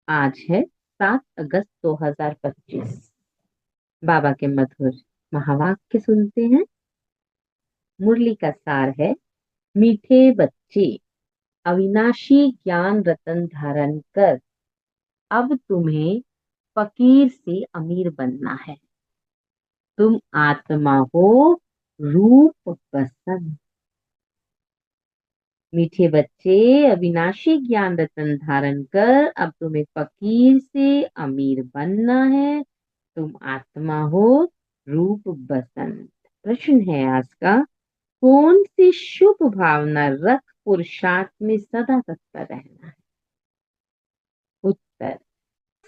आज है 7 अगस्त 2025। बाबा के मधुर महावाक्य सुनते हैं। मुरली का सार है, मीठे बच्चे अविनाशी ज्ञान रतन धारण कर, अब तुम्हें फकीर से अमीर बनना है। तुम आत्मा हो रूप बसंत। मीठे बच्चे अविनाशी ज्ञान रतन धारण कर, अब तुम्हें फकीर से अमीर बनना है। तुम आत्मा हो रूप बसंत। प्रश्न है आज का, कौन सी शुभ भावना रख पुरुषार्थ में सदा तत्पर रहना है? उत्तर,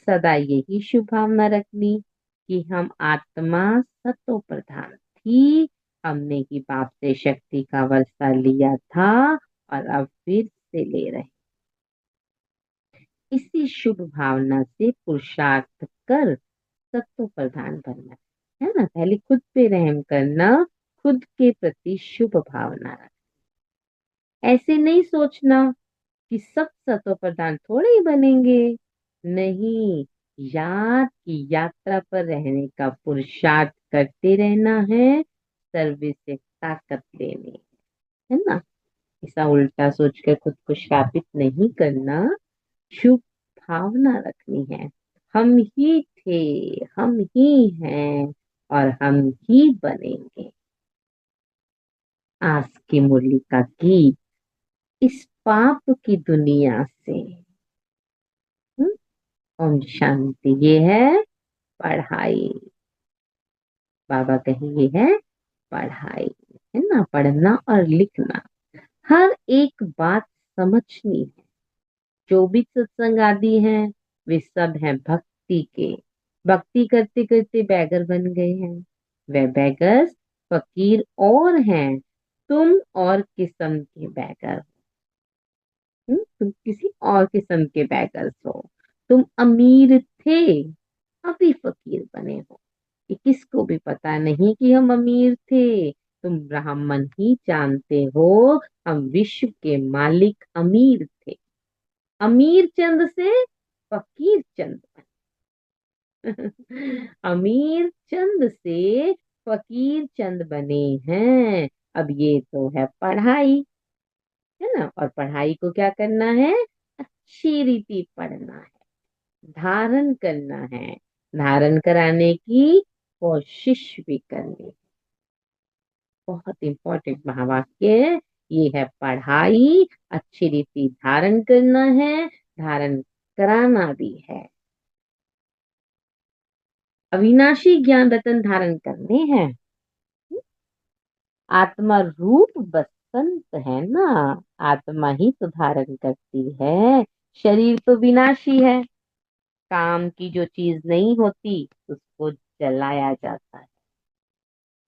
सदा यही शुभ भावना रखनी कि हम आत्मा सतो प्रधान थी। हमने ही बाप से शक्ति का वर्षा लिया था और अब फिर से ले रहे। इसी शुभ भावना से पुरुषार्थ कर सत्व प्रधान बनना है ना। पहले खुद पे रहम करना, खुद के प्रति शुभ भावना रखना। ऐसे नहीं सोचना कि सब सत्व प्रधान थोड़े ही बनेंगे। नहीं, याद की यात्रा पर रहने का पुरुषार्थ करते रहना है, सर्विस से ताकत लेनी है ना। ऐसा उल्टा सोचकर खुद को श्रापित नहीं करना, शुभ भावना रखनी है। हम ही थे, हम ही हैं और हम ही बनेंगे। आज की मुरली का गीत, इस पाप की दुनिया से। हम्म, ओम शांति। ये है पढ़ाई। बाबा कहे ये है पढ़ाई, है ना। पढ़ना और लिखना, हर एक बात समझनी है। जो भी सत्संग आदि हैं, वे सब हैं भक्ति के। भक्ति करते करते बैगर बन गए हैं। वे बैगर्स फकीर और हैं। तुम और किस्म के बैगर। तुम किसी और किस्म के बैगर्स हो। तुम अमीर थे, अभी फकीर बने हो। ये किसको भी पता नहीं कि हम अमीर थे। तुम ब्राह्मण ही जानते हो, हम विश्व के मालिक अमीर थे। अमीर चंद से फकीर चंद अमीर चंद से फकीर चंद बने हैं। अब ये तो है पढ़ाई, है ना। और पढ़ाई को क्या करना है? अच्छी रीति पढ़ना है, धारण करना है, धारण कराने की कोशिश भी करनी है। बहुत इंपॉर्टेंट महावाक्य है। ये है पढ़ाई, अच्छी रीति धारण करना है, धारण कराना भी है। अविनाशी ज्ञान रतन धारण करने हैं। आत्मा रूप बसंत है ना। आत्मा ही तो धारण करती है। शरीर तो विनाशी है। काम की जो चीज नहीं होती उसको जलाया जाता है।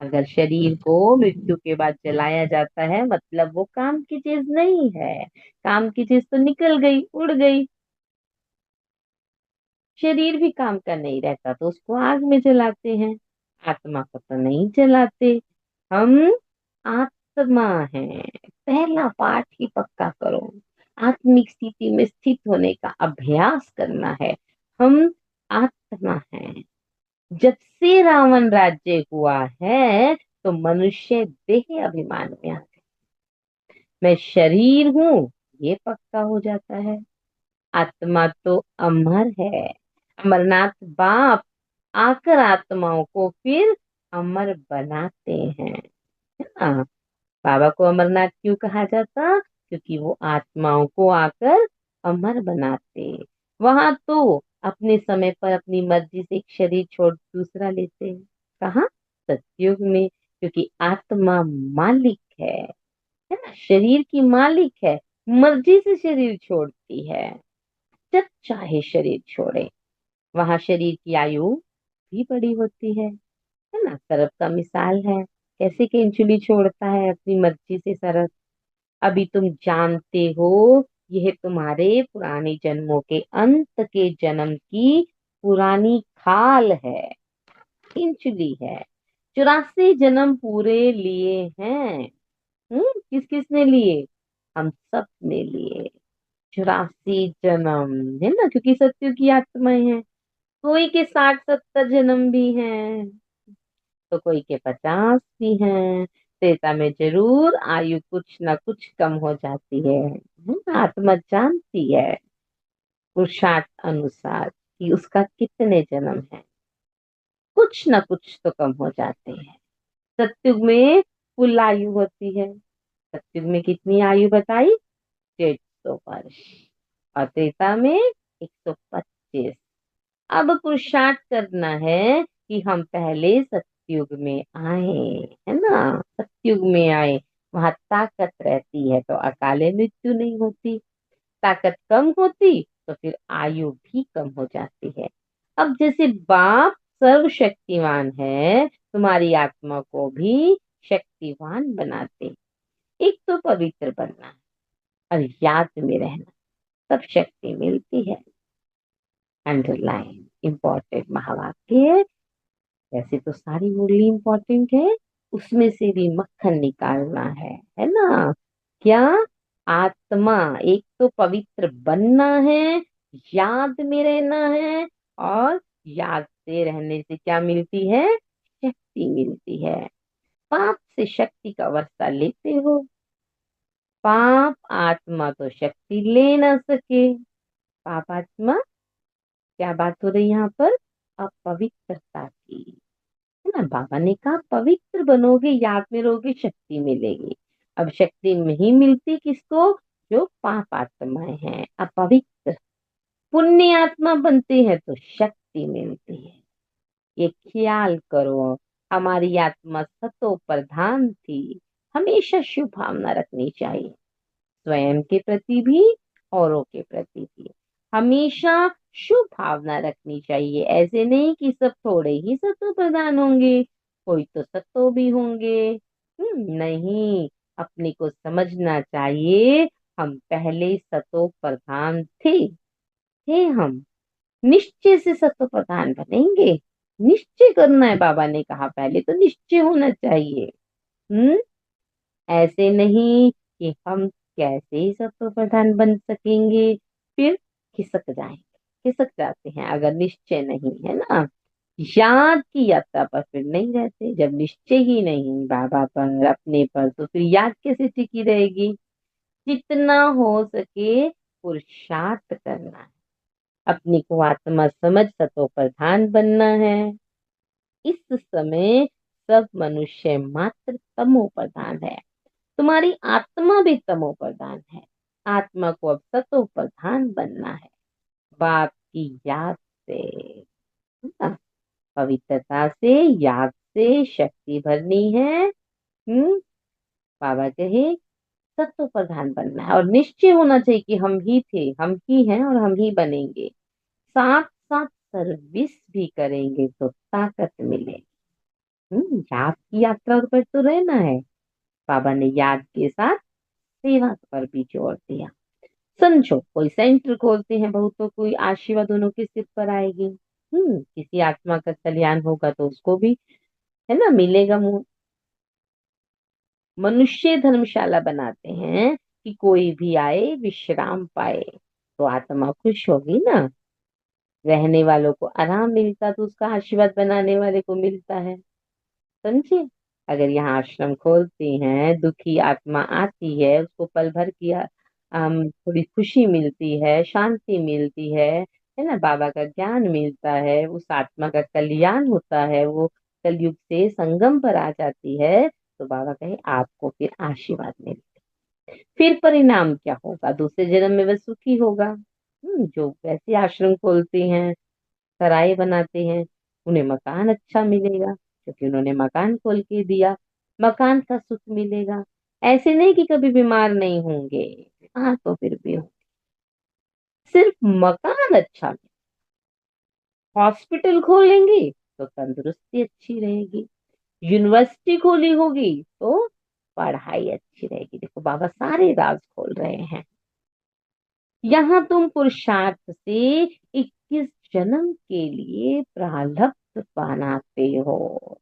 अगर शरीर को मृत्यु के बाद जलाया जाता है, मतलब वो काम की चीज नहीं है। काम की चीज तो निकल गई, उड़ गई। शरीर भी काम का नहीं रहता तो उसको आग में जलाते हैं। आत्मा को तो नहीं जलाते। हम आत्मा है। पहला पाठ ही पक्का करो। आत्मिक स्थिति में स्थित होने का अभ्यास करना है। हम आत्मा है। जब से रावण राज्य हुआ है तो मनुष्य देह अभिमान में आता है। मैं शरीर हूँ, ये पक्का हो जाता है। आत्मा तो अमर है। अमरनाथ बाप आकर आत्माओं को फिर अमर बनाते हैं, है ना। बाबा को अमरनाथ क्यों कहा जाता? क्योंकि वो आत्माओं को आकर अमर बनाते। वहां तो अपने समय पर अपनी मर्जी से एक शरीर छोड़ दूसरा लेते हैं। कहाँ? सतयुग में। क्योंकि आत्मा मालिक है ना। शरीर की मालिक है, मर्जी से शरीर छोड़ती है। जब चाहे शरीर छोड़े। वहां शरीर की आयु भी बड़ी होती है ना। सरप का मिसाल है, कैसे केंचुली छोड़ता है अपनी मर्जी से सरप। अभी तुम जानते हो, यह तुम्हारे पुराने जन्मों के अंत के जन्म की पुरानी खाल है, केंचुली है। 84 जन्म पूरे लिए हैं। किस किस ने लिए? हम सब ने लिए। 84 जन्म, है ना, क्योंकि सत्युग की आत्माएं हैं। कोई के 60-70 जन्म भी हैं, तो कोई के 50 भी हैं। त्रेता में जरूर आयु कुछ ना कुछ कम हो जाती है ना? आत्मा जानती है पुरुषार्थ अनुसार कि उसका कितने जन्म है, कुछ ना कुछ तो कम हो जाते हैं। सत्युग में कुल आयु होती है। सत्युग में कितनी आयु बताई? 150 वर्ष। और त्रेता में 125। अब पुरुषार्थ करना है कि हम पहले सतयुग में आए, है ना, सतयुग में आए। वहां ताकत रहती है तो अकाले मृत्यु नहीं होती। ताकत कम होती तो फिर आयु भी कम हो जाती है। अब जैसे बाप सर्वशक्तिमान है, तुम्हारी आत्मा को भी शक्तिवान बनाते। एक तो पवित्र बनना है और याद में रहना, तब शक्ति मिलती है। अंडरलाइन इम्पोर्टेंट महावाक्य। वैसे तो सारी मुरली इम्पोर्टेंट है, उसमें से भी मक्खन निकालना है ना? क्या? आत्मा, एक तो पवित्र बनना है, याद में रहना है, और याद से रहने से क्या मिलती है? शक्ति मिलती है। पाप से शक्ति का वर्षा लेते हो। पाप आत्मा तो शक्ति ले ना सके। पाप आत्मा, क्या बात हो रही यहाँ पर? अपवित्रता की, है ना? बाबा ने कहा पवित्र बनोगे, याद में रहोगे, शक्ति मिलेगी। अब शक्ति नहीं मिलती किसको? जो पाप आत्माएं हैं, अपवित्र। पुण्य आत्मा बनते हैं तो शक्ति मिलती है। ये ख्याल करो, हमारी आत्मा सतो प्रधान थी। हमेशा शुभ भावना रखनी चाहिए, स्वयं के प्रति भी, औरों के प्रति भी। हमेशा शुभ भावना रखनी चाहिए। ऐसे नहीं कि सब थोड़े ही सत्व प्रधान होंगे, कोई तो सत्व भी होंगे। नहीं, अपने को समझना चाहिए। हम पहले सत्व प्रधान थे हम। निश्चय से सत्व प्रधान बनेंगे। निश्चय करना है, बाबा ने कहा पहले तो निश्चय होना चाहिए। हम्म ऐसे नहीं कि हम कैसे ही सत्व प्रधान बन सकेंगे, फिर खिसक जाएंगे। खिसक जाते हैं अगर निश्चय नहीं है ना। याद की यात्रा पर फिर नहीं रहते। जब निश्चय ही नहीं बाबा पर, अपने पर, तो फिर याद कैसे टिकी रहेगी? जितना हो सके पुरुषार्थ करना है, अपने को आत्मा समझ सतो प्रधान बनना है। इस समय सब मनुष्य मात्र तमो प्रधान है। तुम्हारी आत्मा भी तमो प्रधान है। आत्मा को अब सतो प्रधान बनना है, बाप की याद से, है ना? पवित्रता से, याद से शक्ति भरनी है। बाबा कहे सतो प्रधान बनना है, और निश्चय होना चाहिए कि हम ही थे, हम ही हैं, और हम ही बनेंगे। साथ साथ सर्विस भी करेंगे तो ताकत मिलेगी। याद की यात्रा पर तो रहना है। बाबा ने याद के साथ सेवा पर भी जोर दिया। समझो, कोई सेंटर खोलते हैं बहुतों, कोई आशीर्वाद दोनों के सिर पर आएगी। किसी आत्मा का कल्याण होगा तो उसको भी, है ना, मिलेगा। मनुष्य धर्मशाला बनाते हैं कि कोई भी आए विश्राम पाए, तो आत्मा खुश होगी ना। रहने वालों को आराम मिलता तो उसका आशीर्वाद बनाने वाले को मिलता है। समझे? अगर यहाँ आश्रम खोलते हैं, दुखी आत्मा आती है, उसको पल भर की थोड़ी खुशी मिलती है, शांति मिलती है ना, बाबा का ज्ञान मिलता है, उस आत्मा का कल्याण होता है, वो कलयुग से संगम पर आ जाती है, तो बाबा कहे आपको फिर आशीर्वाद मिलता है। फिर परिणाम क्या होगा? दूसरे जन्म में वह सुखी होगा। जो वैसे आश्रम खोलते हैं, सराय बनाते हैं, उन्हें मकान अच्छा मिलेगा, क्योंकि उन्होंने मकान खोल के दिया। मकान का सुख मिलेगा। ऐसे नहीं कि कभी बीमार नहीं होंगे, हाँ, तो फिर भी सिर्फ मकान अच्छा। हॉस्पिटल खोलेंगे तो तंदुरुस्ती अच्छी रहेगी। यूनिवर्सिटी खोली होगी तो पढ़ाई अच्छी रहेगी। देखो, बाबा सारे राज खोल रहे हैं। यहाँ तुम पुरुषार्थ से 21 जन्म के लिए प्रारब्ध बनाते हो।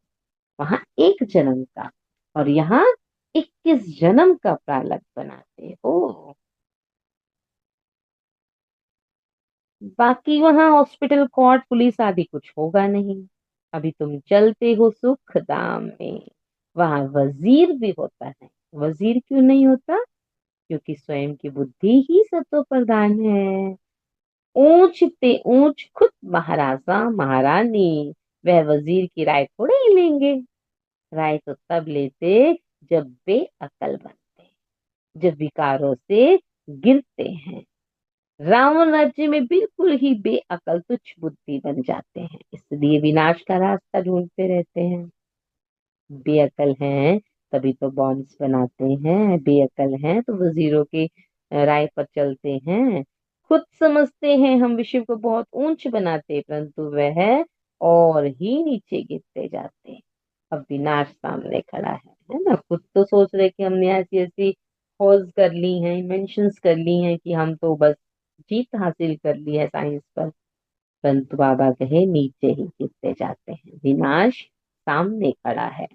वहां एक जन्म का, और यहाँ 21 जन्म का प्रारब्ध बनाते हो। बाकी वहां हॉस्पिटल, कोर्ट, पुलिस आदि कुछ होगा नहीं। अभी तुम चलते हो सुख धाम में, वहां वजीर भी होता है। वजीर क्यों नहीं होता? क्योंकि स्वयं की बुद्धि ही सतो प्रधान है। ऊंच ते ऊंच खुद महाराजा महारानी, वह वजीर की राय थोड़े ही लेंगे। राय तो तब लेते जब बेअकल बनते, जब विकारों से गिरते हैं। रावण राज्य में बिल्कुल ही बेअकल तुच्छ बुद्धि बन जाते हैं, इसलिए विनाश का रास्ता ढूंढते रहते हैं। बेअकल हैं तभी तो बॉम्ब्स बनाते हैं, बेअकल हैं तो वजीरों की राय पर चलते हैं। खुद समझते हैं हम विश्व को बहुत ऊंच बनाते, परंतु वह और ही नीचे गिरते जाते। अब विनाश सामने खड़ा है ना। खुद तो सोच रहे कि हमने ऐसी ऐसी खोज कर ली हैं, इन्वेंशंस कर ली हैं कि हम तो बस जीत हासिल कर ली है साइंस पर, परंतु बाबा कहे नीचे ही गिरते जाते हैं। विनाश सामने खड़ा है।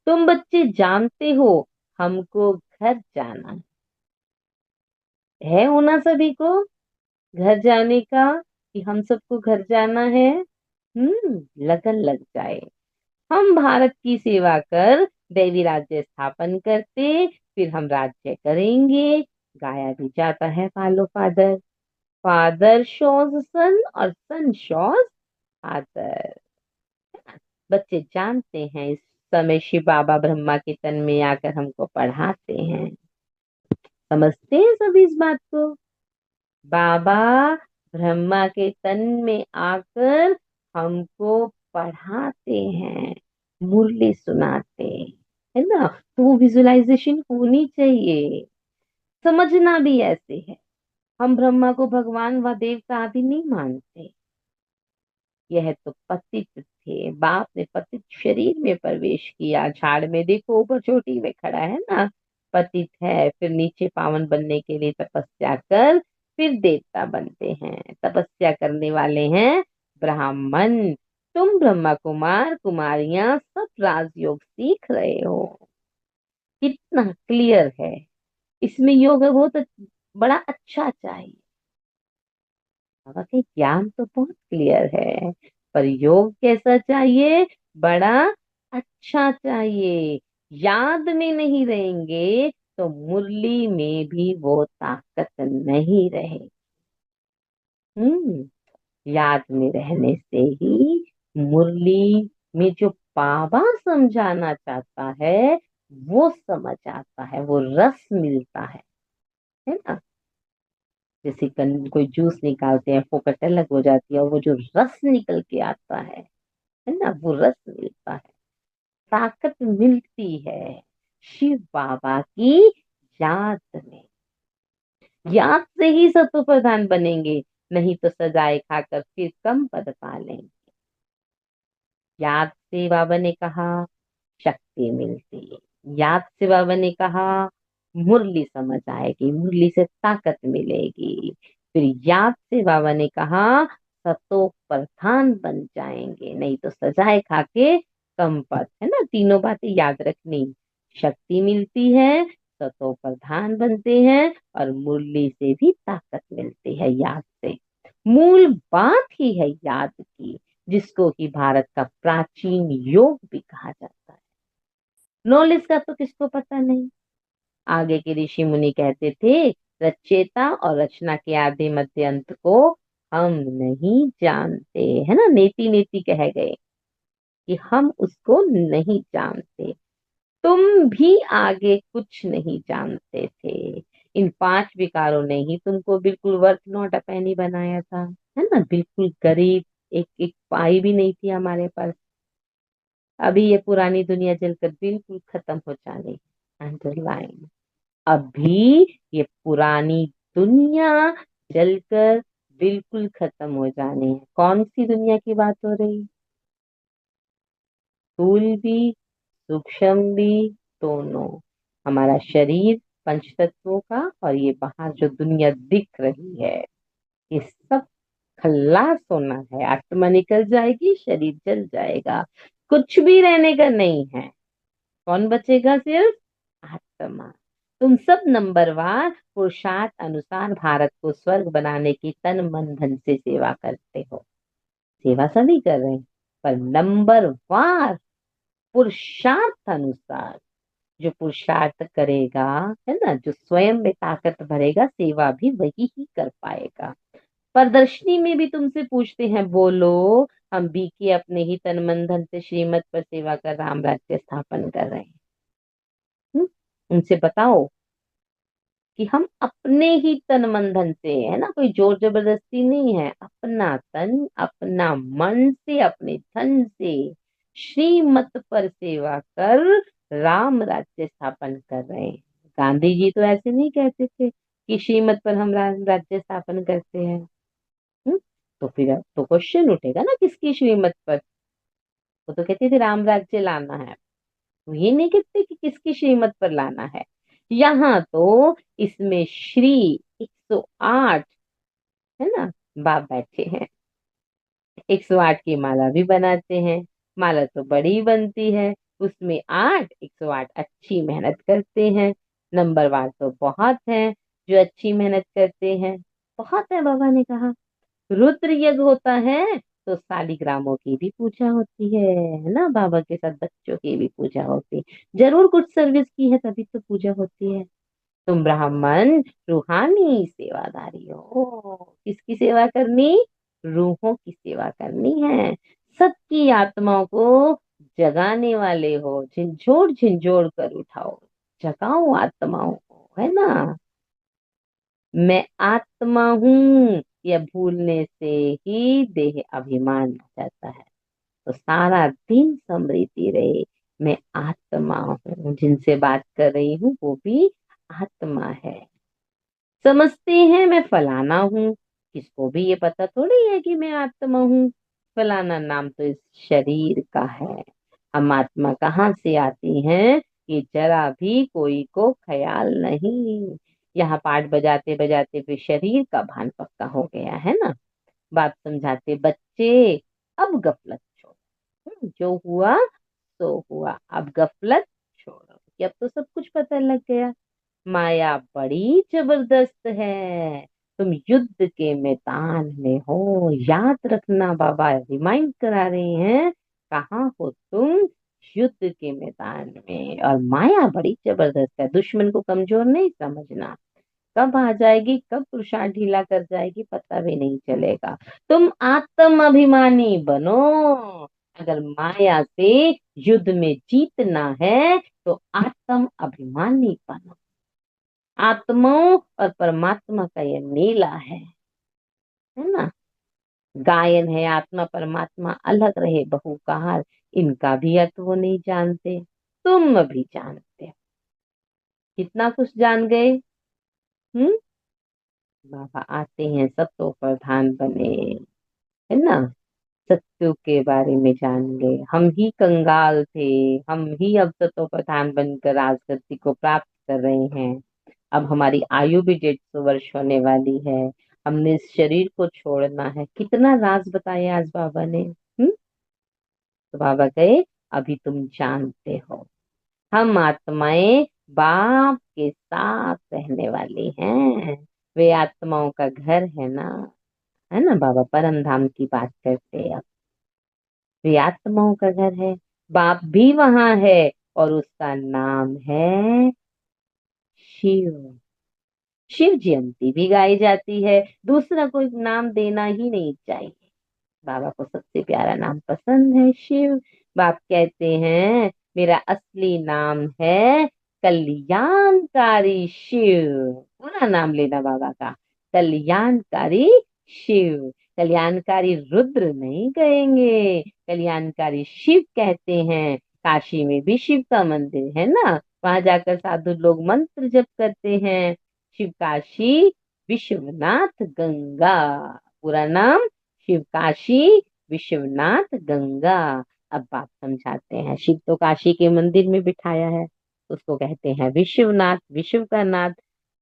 तुम बच्चे जानते हो हमको घर जाना है होना सभी को, घर जाने का, कि हम सबको घर जाना है। लगन लग जाए। हम भारत की सेवा कर दैवी राज्य स्थापन करते, फिर हम राज्य करेंगे। गाया भी जाता है, फॉलो फादर, फादर शोज सन और सन शोज फादर। बच्चे जानते हैं इस समय शिव बाबा ब्रह्मा के तन में आकर हमको पढ़ाते हैं। समझते हैं सब इस बात को। बाबा ब्रह्मा के तन में आकर हमको पढ़ाते हैं, मुरली सुनाते हैं, है ना। तो वो विजुअलाइजेशन होनी चाहिए। समझना भी ऐसे है, हम ब्रह्मा को भगवान व देवता आदि नहीं मानते। यह तो पतित थे, बाप ने पतित शरीर में प्रवेश किया। झाड़ में देखो ऊपर चोटी में खड़ा है ना, पतित है। फिर नीचे पावन बनने के लिए तपस्या कर फिर देवता बनते हैं। तपस्या करने वाले हैं ब्राह्मण। तुम ब्रह्मा कुमार कुमारियां सब राजयोग सीख रहे हो। कितना क्लियर है। इसमें योग बहुत बड़ा अच्छा चाहिए। बाबा के ज्ञान तो बहुत क्लियर है, पर योग कैसा चाहिए? बड़ा अच्छा चाहिए। याद में नहीं रहेंगे तो मुरली में भी वो ताकत नहीं रहे। हम्म याद में रहने से ही मुरली में जो बाबा समझाना चाहता है वो समझ आता है, वो रस मिलता है ना। जैसे कोई जूस निकालते हैं, फोकट अलग हो जाती है, और वो जो रस निकल के आता है ना, वो रस मिलता है, ताकत मिलती है शिव बाबा की याद में। याद से ही सत्व प्रधान बनेंगे, नहीं तो सजाए खाकर फिर कम पद पा लेंगे। याद से बाबा ने कहा शक्ति मिलती, याद से बाबा ने कहा मुरली समझ आएगी, मुरली से ताकत मिलेगी। फिर याद से बाबा ने कहा सतो प्रधान बन जाएंगे, नहीं तो सजाए खा के कम पद, है ना। तीनों बातें याद रखनी। शक्ति मिलती है, सतो प्रधान बनते हैं, और मुरली से भी ताकत मिलती है याद से। मूल बात ही है याद की, जिसको कि भारत का प्राचीन योग भी कहा जाता है। नॉलेज का तो किसको पता नहीं। आगे के ऋषि मुनि कहते थे रचेता और रचना के आदि मध्य अंत को हम नहीं जानते, है ना। नेति नेति कह गए कि हम उसको नहीं जानते। तुम भी आगे कुछ नहीं जानते थे। इन पांच विकारों ने ही तुमको बिल्कुल वर्थ नॉट अ पेनी बनाया था, है ना। बिल्कुल गरीब, एक एक पाई भी नहीं थी हमारे पास। अभी ये पुरानी दुनिया जलकर बिल्कुल खत्म हो जानी है, अंडरलाइन। अभी ये पुरानी दुनिया जलकर बिल्कुल खत्म हो जानी है। कौन सी दुनिया की बात हो रही? स्थूल भी सूक्ष्म भी, दोनों। हमारा शरीर पंच तत्वों का, और ये बाहर जो दुनिया दिख रही है, ये सब खल्लास होना है। आत्मा निकल जाएगी, शरीर जल जाएगा, कुछ भी रहने का नहीं है। कौन बचेगा? सिर्फ आत्मा। तुम सब नंबरवार पुरुषार्थ अनुसार भारत को स्वर्ग बनाने की तन मन धन से सेवा करते हो। सेवा सभी कर रहे हैं, पर नंबरवार पुरुषार्थ अनुसार, जो पुरुषार्थ करेगा, है ना, जो स्वयं में ताकत भरेगा, सेवा भी वही ही कर पाएगा। प्रदर्शनी में भी तुमसे पूछते हैं, बोलो, हम बीके अपने ही तन मन धन से श्रीमत पर सेवा कर राम राज्य स्थापन कर रहे हैं। उनसे बताओ कि हम अपने ही तन मन धन से, है ना, कोई जोर जबरदस्ती नहीं है, अपना तन अपना मन से अपने धन से श्रीमत पर सेवा कर राम राज्य स्थापन कर रहे हैं। गांधी जी तो ऐसे नहीं कहते थे कि श्रीमत पर हम राम राज्य स्थापन करते हैं। हम्म? तो फिर तो क्वेश्चन उठेगा ना, किसकी श्रीमत पर? वो तो कहते थे राम राज्य लाना है, वो ये नहीं कहते कि किसकी श्रीमत पर लाना है। यहाँ तो इसमें श्री 108, है ना, बाप बैठे हैं, 108 की माला भी बनाते हैं। माला तो बड़ी बनती है, उसमें 8, 108 अच्छी मेहनत करते हैं। नंबरवार तो बहुत है जो अच्छी मेहनत करते हैं, बहुत है, बाबा ने कहा। रुद्र यज्ञ होता है तो शालिग्रामों की भी पूजा होती है ना, बाबा के साथ बच्चों की भी पूजा होती है। जरूर कुछ सर्विस की है तभी तो पूजा होती है। तुम ब्राह्मण रूहानी सेवादारी हो। किसकी सेवा करनी? रूहों की सेवा करनी है। सबकी आत्माओं को जगाने वाले हो, झिंझोड़ झिंझोड़ कर उठाओ, जगाओ आत्माओं को, है ना। मैं आत्मा हूँ, यह भूलने से ही देह अभिमान आ जाता है। तो सारा दिन स्मृति रहे, मैं आत्मा हूँ, जिनसे बात कर रही हूँ वो भी आत्मा है। समझते हैं मैं फलाना हूँ, किसको भी ये पता थोड़ी है कि मैं आत्मा हूँ। फलाना नाम तो इस शरीर का है। हम आत्मा कहाँ से आती हैं, ये जरा भी कोई को ख्याल नहीं। यहाँ पाठ बजाते बजाते फिर शरीर का भान पक्का हो गया है ना। बात समझाते बच्चे, अब गफलत छोड़ो। जो हुआ सो हुआ, अब गफलत छोड़ो, कि अब तो सब कुछ पता लग गया। माया बड़ी जबरदस्त है, तुम युद्ध के मैदान में हो, याद रखना, बाबा रिमाइंड करा रहे हैं। कहाँ हो तुम? युद्ध के मैदान में। और माया बड़ी जबरदस्त है, दुश्मन को कमजोर नहीं समझना। कब आ जाएगी, कब पुरुषार्थ ढीला कर जाएगी, पता भी नहीं चलेगा। तुम आत्म अभिमानी बनो। अगर माया से युद्ध में जीतना है तो आत्म अभिमानी बनो। आत्माओं और परमात्मा का ये मेला है ना। गायन है, आत्मा परमात्मा अलग रहे बहुकार, इनका भी अर्थ वो नहीं जानते, तुम भी जानते हो। कितना कुछ जान गए। हम्म। बाबा आते हैं, सत्तो प्रधान बने, है ना, सत्यों के बारे में जान गए। हम ही कंगाल थे, हम ही अब सत्तो प्रधान बनकर राजगद्दी को प्राप्त कर रहे हैं। अब हमारी आयु भी 150 वर्ष होने वाली है। हमने इस शरीर को छोड़ना है। कितना राज बताया आज बाबा ने। तो बाबा कहे, अभी तुम जानते हो, हम आत्माएं बाप के साथ रहने वाली हैं। वे आत्माओं का घर है ना, है ना। बाबा परम धाम की बात करते हैं अब। वे आत्माओं का घर है, बाप भी वहां है, और उसका नाम है शिव। शिव जयंती भी गाई जाती है। दूसरा कोई नाम देना ही नहीं चाहिए। बाबा को सबसे प्यारा नाम पसंद है शिव। बाप कहते हैं, मेरा असली नाम है कल्याणकारी शिव। पूरा नाम लेना बाबा का, कल्याणकारी शिव। कल्याणकारी रुद्र नहीं कहेंगे, कल्याणकारी शिव कहते हैं। काशी में भी शिव का मंदिर है ना, वहां जाकर साधु लोग मंत्र जप करते हैं। शिव काशी विश्वनाथ गंगा, पूरा नाम शिव काशी विश्वनाथ गंगा। अब बात समझाते हैं, शिव तो काशी के मंदिर में बिठाया है, उसको कहते हैं विश्वनाथ, विश्व का नाथ।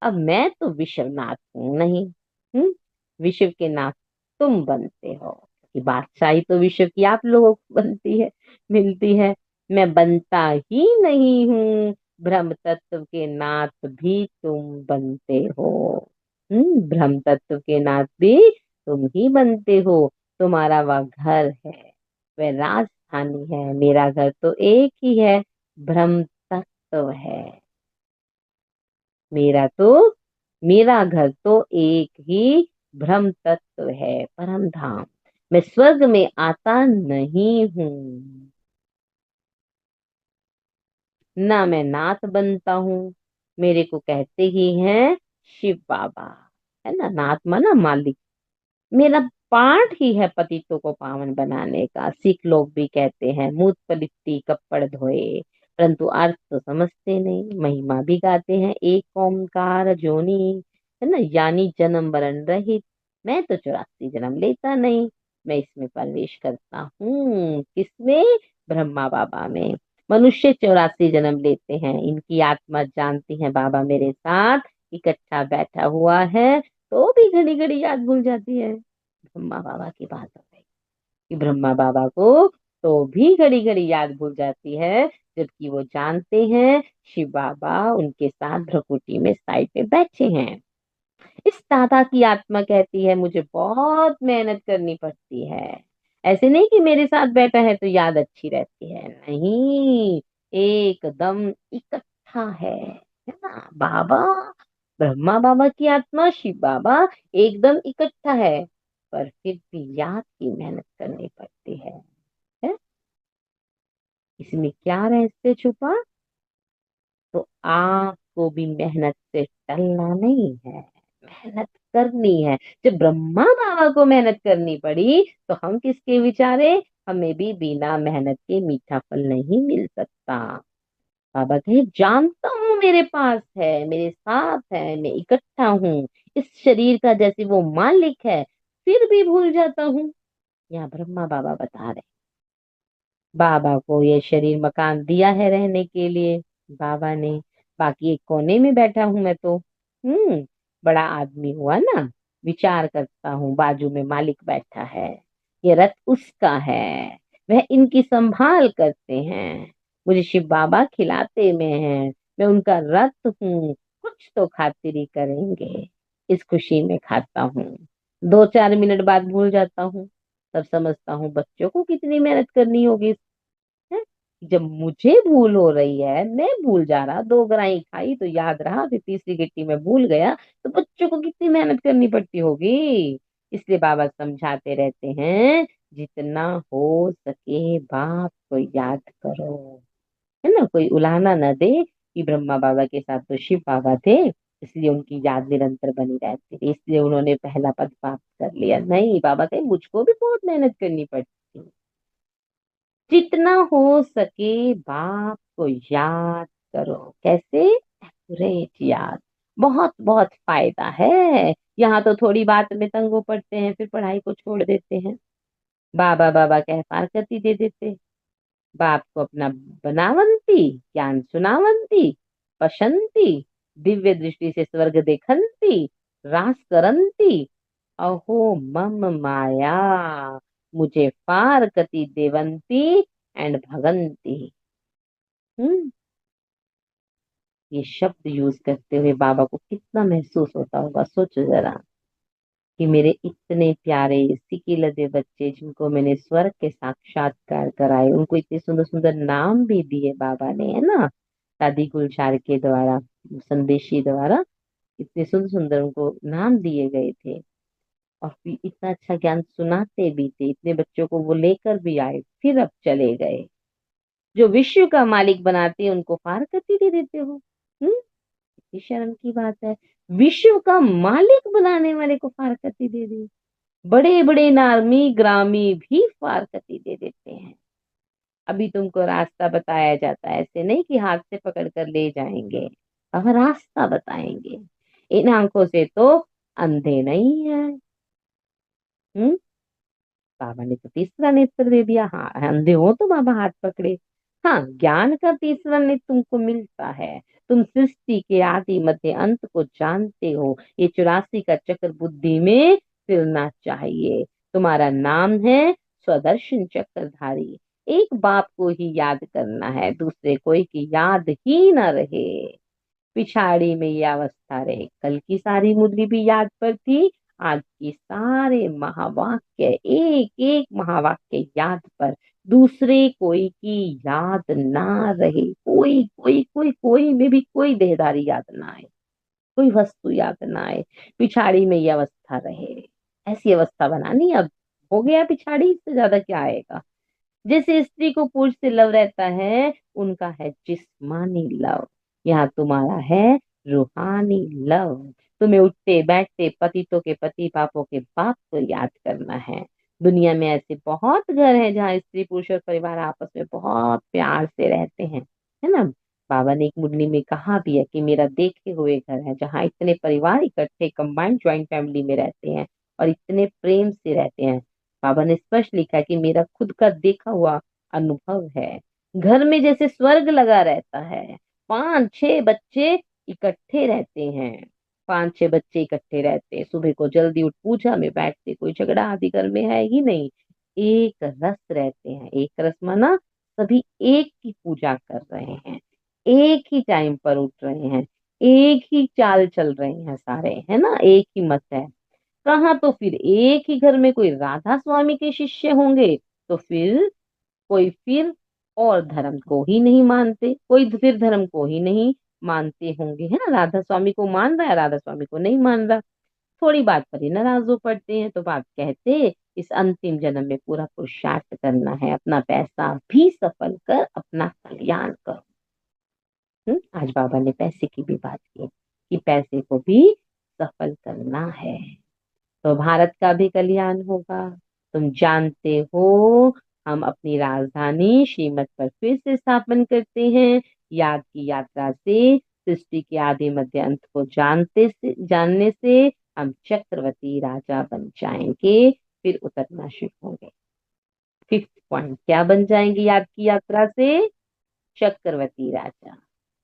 अब मैं तो विश्वनाथ हूं नहीं। हम्म। विश्व के नाथ तुम बनते हो, कि बादशाही तो विश्व की आप लोगों को बनती है, मिलती है। मैं बनता ही नहीं हूँ, ब्रह्म तत्व के नाथ भी तुम बनते हो। ब्रह्म तत्व के नाथ भी तुम ही बनते हो। तुम्हारा वह घर है, वह राजधानी है, मेरा घर तो एक ही है, ब्रह्म तत्व है। मेरा तो मेरा घर तो एक ही ब्रह्म तत्व है, परम धाम। मैं स्वर्ग में आता नहीं हूँ, ना मैं नाथ बनता हूँ। मेरे को कहते ही हैं शिव बाबा, है ना, नाथ माना मालिक। मेरा पाठ ही है पतितों को पावन बनाने का। सिख लोग भी कहते हैं मूत पलित्ती कप्पड़ धोए, परंतु अर्थ तो समझते नहीं। महिमा भी गाते हैं एक ओंकार जोनी, है ना, यानी जन्म मरण रहित। मैं तो 84 जन्म लेता नहीं, मैं इसमें प्रवेश करता हूँ। किसमें? ब्रह्मा बाबा में। मनुष्य 84 जन्म लेते हैं, इनकी आत्मा जानती है बाबा मेरे साथ इकट्ठा बैठा हुआ है, तो भी घड़ी घड़ी याद भूल जाती है। ब्रह्मा बाबा की बात हो गई कि ब्रह्मा बाबा को तो भी घड़ी घड़ी याद भूल जाती है, जबकि वो जानते हैं शिव बाबा उनके साथ भ्रकुटी में साइड पे बैठे हैं। इस दादा की आत्मा कहती है मुझे बहुत मेहनत करनी पड़ती है। ऐसे नहीं कि मेरे साथ बैठा है तो याद अच्छी रहती है, नहीं, एकदम इकट्ठा है ना बाबा। ब्रह्मा बाबा की आत्मा शिव बाबा एकदम इकट्ठा है, पर फिर भी याद की मेहनत करनी पड़ती है? इसमें क्या रहस्य छुपा? तो आपको भी मेहनत से टलना नहीं है, मेहनत करनी है। जब ब्रह्मा बाबा को मेहनत करनी पड़ी तो हम किसके विचारे? हमें भी बिना मेहनत के मीठा फल नहीं मिल सकता। बाबा कहे जानता हूँ मेरे पास है, मेरे साथ है, मैं इकट्ठा हूँ, इस शरीर का जैसे वो मालिक है, फिर भी भूल जाता हूँ। यहाँ ब्रह्मा बाबा बता रहे, बाबा को ये शरीर मकान दिया है रहने के लिए बाबा ने, बाकी एक कोने में बैठा हूं मैं तो। बड़ा आदमी हुआ ना, विचार करता हूँ बाजू में मालिक बैठा है, ये रथ उसका है, वह इनकी संभाल करते हैं, मुझे शिव बाबा खिलाते में हैं, मैं उनका रथ हूँ, कुछ तो खातिरी करेंगे। इस खुशी में खाता हूँ, 2-4 मिनट बाद भूल जाता हूँ। तब समझता हूँ बच्चों को कितनी मेहनत करनी होगी है? जब मुझे भूल हो रही है, मैं भूल जा रहा, 2 ग्राही खाई तो याद रहा, फिर तीसरी गिट्टी में भूल गया, तो बच्चों को कितनी मेहनत करनी पड़ती होगी। इसलिए बाबा समझाते रहते हैं जितना हो सके बाप को याद करो, है ना, कोई उलाहना न दे कि ब्रह्मा बाबा के साथ तो शिव बाबा थे, इसलिए उनकी याद निरंतर बनी रहती थी, इसलिए उन्होंने पहला पद प्राप्त कर लिया। नहीं, बाबा कहे मुझको भी बहुत मेहनत करनी पड़ती है। जितना हो सके बाप को याद करो। कैसे? एक्यूरेट याद, बहुत बहुत फायदा है। यहाँ तो थोड़ी बात में तंग हो पड़ते हैं, फिर पढ़ाई को छोड़ देते हैं, बाबा बाबा कह फारकती दे देते। बाप को अपना बनावंती, ज्ञान सुनावंती, पशंती, दिव्य दृष्टि से स्वर्ग देखंती, रास करंती, अहो मम माया, मुझे फारकती देवंती एंड भगंती। हम्म ये शब्द यूज करते हुए बाबा को कितना महसूस होता होगा, सोचो जरा, कि मेरे इतने प्यारे सिकी लदे बच्चे जिनको मैंने स्वर्ग के साक्षात्कार कराए, उनको इतने सुंदर सुंदर नाम भी दिए बाबा ने, है ना, दादी गुलजार के द्वारा, संदेशी द्वारा इतने सुंदर सुंदर उनको नाम दिए गए थे, और फिर इतना अच्छा ज्ञान सुनाते भी थे, इतने बच्चों को वो लेकर भी आए, फिर अब चले गए। जो विश्व का मालिक बनाते हैं उनको फारकती दे देते हो। कितनी शर्म की बात है, विश्व का मालिक बनाने वाले को फारकती दे दी। बड़े बड़े नामी ग्रामी भी फारकती दे देते हैं। अभी तुमको रास्ता बताया जाता है, ऐसे नहीं कि हाथ से पकड़ कर ले जाएंगे, अब रास्ता बताएंगे। इन आंखों से तो अंधे नहीं है। हम्म बाबा ने तो तीसरा नेत्र दे दिया, हाँ अंधे हो तो बाबा हाथ पकड़े। हाँ, ज्ञान का तीसरा नेत्र तुमको मिलता है, तुम सृष्टि के आदि मध्य अंत को जानते हो, ये 84 का चक्र बुद्धि में फिरना चाहिए। तुम्हारा नाम है स्वदर्शन चक्रधारी, एक बाप को ही याद करना है, दूसरे कोई की याद ही ना रहे। पिछाड़ी में ये अवस्था रहे। कल की सारी मुरली भी याद पर थी, आज की सारे महावाक्य, एक एक महावाक्य याद पर। दूसरे कोई की याद ना रहे। कोई कोई कोई कोई में भी कोई देहधारी याद ना आए, कोई वस्तु याद ना आए। पिछाड़ी में ये अवस्था रहे। ऐसी अवस्था बनानी अब। हो गया पिछाड़ी, इससे ज्यादा क्या आएगा। जैसे स्त्री को पुरुष से लव रहता है, उनका है जिस्मानी लव। यहाँ तुम्हारा है रूहानी लव। तुम्हें उठते बैठते पतितों के पति, पापों के बाप को याद करना है। दुनिया में ऐसे बहुत घर हैं जहाँ स्त्री पुरुष और परिवार आपस में बहुत प्यार से रहते हैं, है ना। बाबा ने एक मुरली में कहा भी है कि मेरा देखे हुए घर है जहाँ इतने परिवार इकट्ठे कंबाइंड ज्वाइंट फैमिली में रहते हैं और इतने प्रेम से रहते हैं। बाबा ने स्पष्ट लिखा है कि मेरा खुद का देखा हुआ अनुभव है। घर में जैसे स्वर्ग लगा रहता है। 5-6 बच्चे इकट्ठे रहते हैं। 5-6 बच्चे इकट्ठे रहते हैं। सुबह को जल्दी उठ पूजा में बैठते, कोई झगड़ा आदि घर में है ही नहीं। एक रस रहते हैं। एक रस माना सभी एक की पूजा कर रहे हैं, एक ही टाइम पर उठ रहे हैं, एक ही चाल चल रहे हैं सारे, है ना, एक ही मत है। कहाँ तो फिर एक ही घर में कोई राधा स्वामी के शिष्य होंगे, तो फिर कोई फिर और धर्म को ही नहीं मानते, कोई फिर धर्म को ही नहीं मानते होंगे, है ना। राधा स्वामी को मान रहा है, राधा स्वामी को नहीं मान रहा। थोड़ी बात पर ही नाराज हो पड़ते हैं। तो बाप कहते, इस अंतिम जन्म में पूरा पुरुषार्थ करना है, अपना पैसा भी सफल कर अपना कल्याण कर। आज बाबा ने पैसे की भी बात की कि पैसे को भी सफल करना है, तो भारत का भी कल्याण होगा। तुम जानते हो, हम अपनी राजधानी श्रीमत पर फिर से स्थापन करते हैं। याद की यात्रा से सृष्टि के आदि मध्य अंत को जानने से हम चक्रवर्ती राजा बन जाएंगे, फिर उतरना शुरू होंगे। 5th पॉइंट, क्या बन जाएंगे याद की यात्रा से? चक्रवर्ती राजा,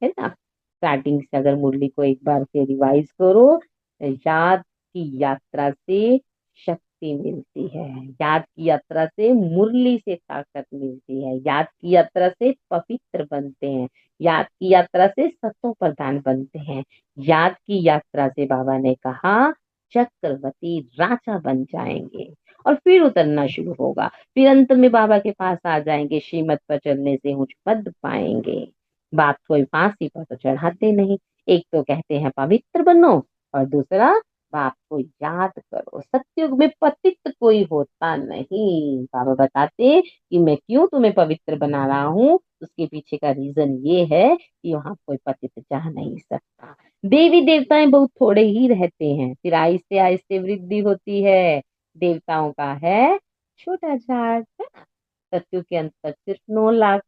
है ना। स्टार्टिंग से अगर मुरली को एक बार से रिवाइज करो, याद की यात्रा से शक्ति मिलती है, याद की यात्रा से मुरली से ताकत मिलती है, याद की यात्रा से पवित्र बनते हैं, याद की यात्रा से सत्व प्रधान बनते हैं, याद की यात्रा से बाबा ने कहा चक्रवर्ती राजा बन जाएंगे, और फिर उतरना शुरू होगा। फिर अंत में बाबा के पास आ जाएंगे, श्रीमत पर चलने से उच्च पद पाएंगे। बात कोई फांसी पर तो चढ़ाते नहीं। एक तो कहते हैं पवित्र बनो, और दूसरा बाप को याद करो। सतयुग में पतित कोई होता नहीं। बाबा बताते कि मैं क्यों तुम्हें पवित्र बना रहा हूँ, उसके पीछे का रीजन ये है कि वहां कोई पतित जा नहीं सकता। देवी देवताएं बहुत थोड़े ही रहते हैं, फिर आहिस्ते आहिस्ते वृद्धि होती है। देवताओं का है छोटा झाड़, है ना। सत्यु के अंत तक सिर्फ 9 लाख।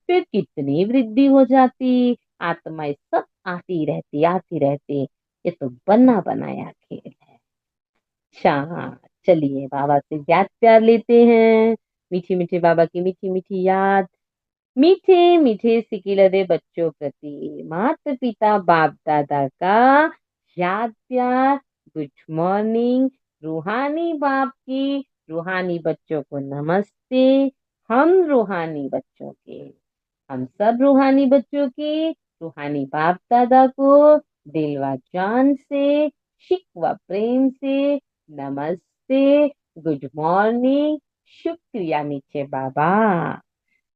फिर कितनी वृद्धि हो जाती, आत्माएं सब आती रहती आती रहती। ये तो बना बनाया खेल है। अच्छा हाँ, चलिए बाबा से याद प्यार लेते हैं। मीठी मीठी बाबा की मीठी मीठी याद। मीठे मीठे सिकिलरे बच्चों प्रति माता पिता बाप दादा का याद प्यार। Good morning. रूहानी बाप की रूहानी बच्चों को नमस्ते। हम रूहानी बच्चों के, हम सब रूहानी बच्चों के रूहानी बाप दादा को दिल व जान से, शिकवा प्रेम से नमस्ते, गुड मॉर्निंग, शुक्रिया नीचे बाबा।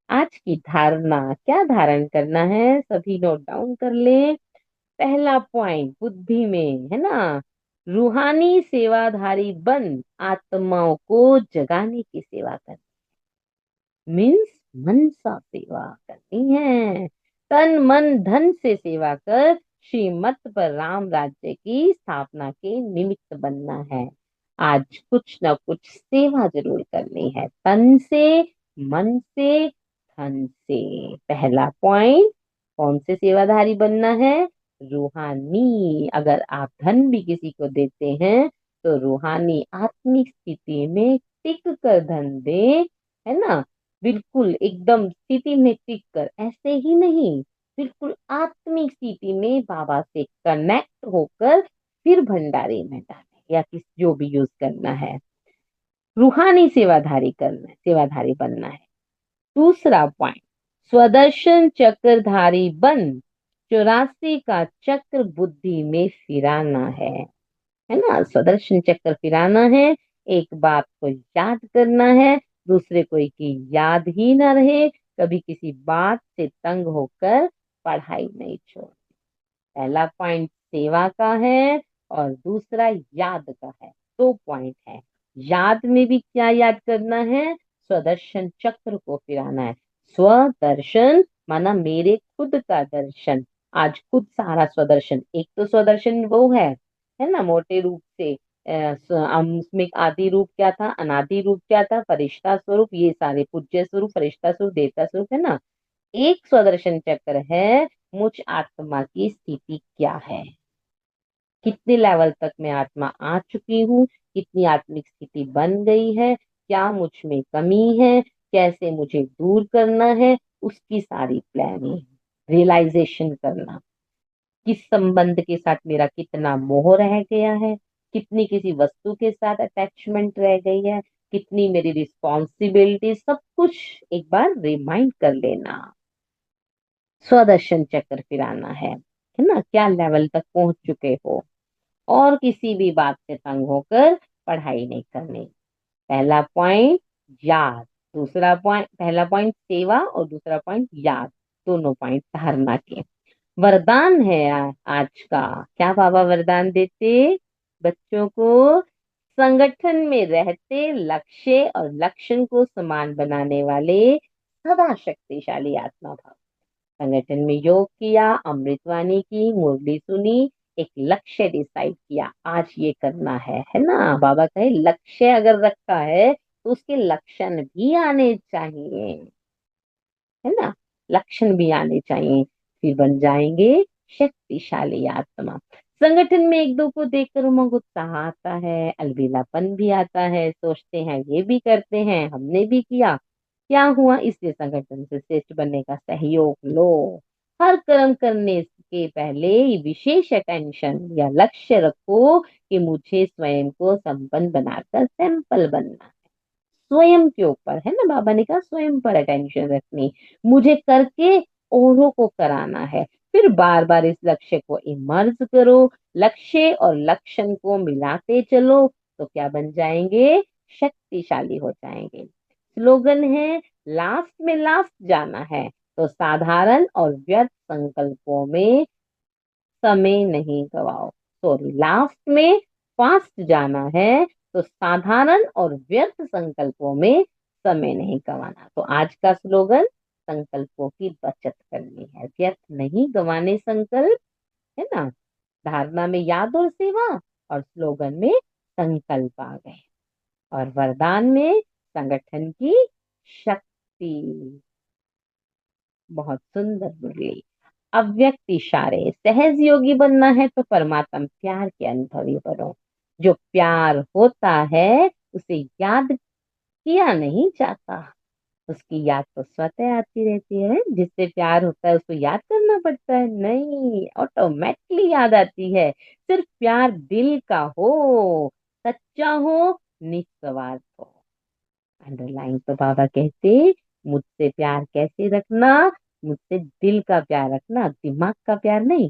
आज की धारणा, क्या धारण करना है, सभी नोट डाउन कर ले। पहला पॉइंट बुद्धि में, है ना, रूहानी सेवाधारी बन आत्माओं को जगाने की सेवा कर। मीन्स मन सा सेवा करनी है। तन मन धन से सेवा कर श्रीमत पर राम राज्य की स्थापना के निमित्त बनना है। आज कुछ न कुछ सेवा जरूर करनी है, तन से, मन से, धन से। पहला पॉइंट, कौन से सेवाधारी बनना है? रूहानी। अगर आप धन भी किसी को देते हैं तो रूहानी आत्मिक स्थिति में टिक कर धन दे, है ना। बिल्कुल एकदम स्थिति में टिक कर, ऐसे ही नहीं, बिल्कुल आत्मिक स्थिति में बाबा से कनेक्ट होकर फिर भंडारे में डालें, या किस जो भी यूज करना है। रूहानी सेवाधारी करना है, सेवाधारी बनना है। दूसरा पॉइंट, स्वदर्शन चक्रधारी बन, 84 का चक्र बुद्धि में फिराना है ना। स्वदर्शन चक्र फिराना है, एक बात को याद करना है, दूसरे कोई की याद ही ना रहे, कभी किसी बात से तंग होकर पढ़ाई नहीं छोड़। पहला पॉइंट सेवा का है और दूसरा याद का है। दो पॉइंट है। याद में भी क्या याद करना है, स्वदर्शन चक्र को फिराना है। स्वदर्शन माना मेरे खुद का दर्शन, आज खुद सारा स्वदर्शन। एक तो स्वदर्शन वो है ना, मोटे रूप से उसमें आदि रूप क्या था, अनादि रूप क्या था, फरिश्ता स्वरूप, ये सारे पूज्य स्वरूप, फरिश्ता स्वरूप, देवता स्वरूप, है ना। एक स्वदर्शन चक्र है, मुझ आत्मा की स्थिति क्या है, कितने लेवल तक मैं आत्मा आ चुकी हूँ, कितनी आत्मिक स्थिति बन गई है, क्या मुझ में कमी है, कैसे मुझे दूर करना है, उसकी सारी प्लानिंग, रियलाइजेशन करना। किस संबंध के साथ मेरा कितना मोह रह गया है, कितनी किसी वस्तु के साथ अटैचमेंट रह गई है, कितनी मेरी रिस्पॉन्सिबिलिटी, सब कुछ एक बार रिमाइंड कर लेना। स्वदर्शन चक्र फिराना है ना, क्या लेवल तक पहुंच चुके हो, और किसी भी बात से तंग होकर पढ़ाई नहीं करनी। पहला पॉइंट याद, दूसरा पॉइंट, पहला पॉइंट सेवा और दूसरा पॉइंट याद, दोनों पॉइंट धारणा के। वरदान है आज का, क्या बाबा वरदान देते बच्चों को, संगठन में रहते लक्ष्य और लक्षण को समान बनाने वाले सदा शक्तिशाली आत्मा भाव। संगठन में योग किया, अमृतवाणी की, मुरली सुनी, एक लक्ष्य डिसाइड किया, आज ये करना है ना। बाबा कहे लक्ष्य अगर रखा है तो उसके लक्षण भी आने चाहिए, है ना, लक्षण भी आने चाहिए, फिर बन जाएंगे शक्तिशाली आत्मा। संगठन में एक दो को देखकर उमंग उत्साह आता है, अलबेलापन भी आता है, सोचते हैं ये भी करते हैं, हमने भी किया, क्या हुआ, इसलिए संगठन से श्रेष्ठ बनने का सहयोग लो। हर कर्म करने के पहले विशेष अटेंशन या लक्ष्य रखो कि मुझे स्वयं को संपन्न बनाकर सैंपल बनना, स्वयं के ऊपर, है ना। बाबा ने कहा स्वयं पर अटेंशन रखनी, मुझे करके औरों को कराना है। फिर बार बार इस लक्ष्य को इमर्ज करो, लक्ष्य और लक्षण को मिलाते चलो, तो क्या बन जाएंगे, शक्तिशाली हो जाएंगे। स्लोगन है, लास्ट में लास्ट जाना है तो साधारण और व्यर्थ संकल्पों में समय नहीं गवाओ। सॉरी, लास्ट में फास्ट जाना है तो साधारण और व्यर्थ संकल्पों में समय नहीं गंवाना। तो आज का स्लोगन, संकल्पों की बचत करनी है, व्यर्थ नहीं गंवाने संकल्प, है ना। धारणा में याद और सेवा, और स्लोगन में संकल्प आ गए, और वरदान में संगठन की शक्ति। बहुत सुंदर मुरली। अव्यक्त इशारे, सहज योगी बनना है तो परमात्मा प्यार के अनुभवी बनो। जो प्यार होता है उसे याद किया नहीं जाता, उसकी याद तो स्वतः आती रहती है। जिससे प्यार होता है उसको याद करना पड़ता है, नहीं, ऑटोमेटिकली याद आती है। सिर्फ प्यार दिल का हो, सच्चा हो, निस्वार्थ हो। अंडरलाइन तो बाबा कहते, मुझसे प्यार कैसे रखना, मुझसे दिल का प्यार रखना, दिमाग का प्यार नहीं।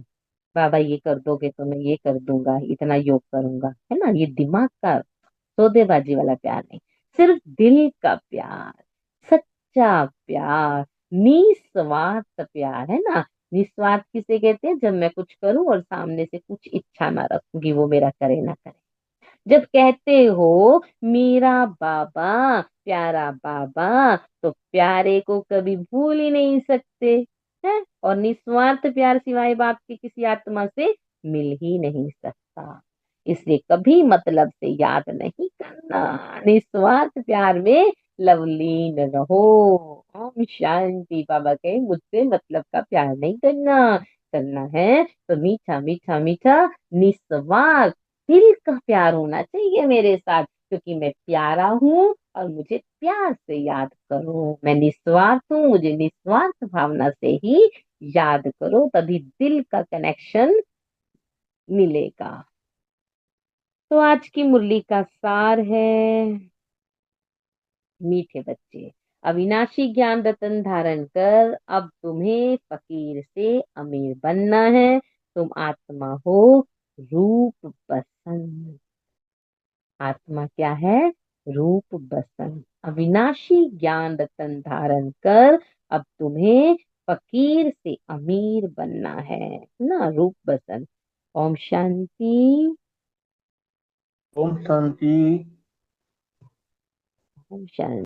बाबा ये कर दोगे तो मैं ये कर दूंगा, इतना योग करूंगा, है ना, ये दिमाग का सौदेबाजी वाला प्यार नहीं, सिर्फ दिल का प्यार, सच्चा प्यार, निस्वार्थ प्यार, है ना। निस्वार्थ किसे कहते हैं, जब मैं कुछ करूं और सामने से कुछ इच्छा ना रखूंगी, वो मेरा करे ना करे। जब कहते हो मेरा बाबा, प्यारा बाबा, तो प्यारे को कभी भूल ही नहीं सकते हैं, और निस्वार्थ प्यार सिवाय बाप के किसी आत्मा से मिल ही नहीं सकता। इसलिए कभी मतलब से याद नहीं करना, निस्वार्थ प्यार में लवलीन रहो। ओम शांति। बाबा कहे मुझसे मतलब का प्यार नहीं करना, करना है तो मीठा मीठा मीठा निस्वार्थ दिल का प्यार होना चाहिए मेरे साथ, क्योंकि मैं प्यारा हूँ और मुझे प्यार से याद करो। मैं निस्वार्थ हूँ, मुझे निस्वार्थ भावना से ही याद करो, तभी दिल का कनेक्शन मिलेगा। तो आज की मुरली का सार है, मीठे बच्चे, अविनाशी ज्ञान रतन धारण कर, अब तुम्हें फकीर से अमीर बनना है। तुम आत्मा हो रूप बसंत। आत्मा क्या है? रूप बसंत। अविनाशी ज्ञान रतन धारण कर, अब तुम्हें फकीर से अमीर बनना है ना, रूप बसंत। ओम शांति। ओम शांति। ओम शांति।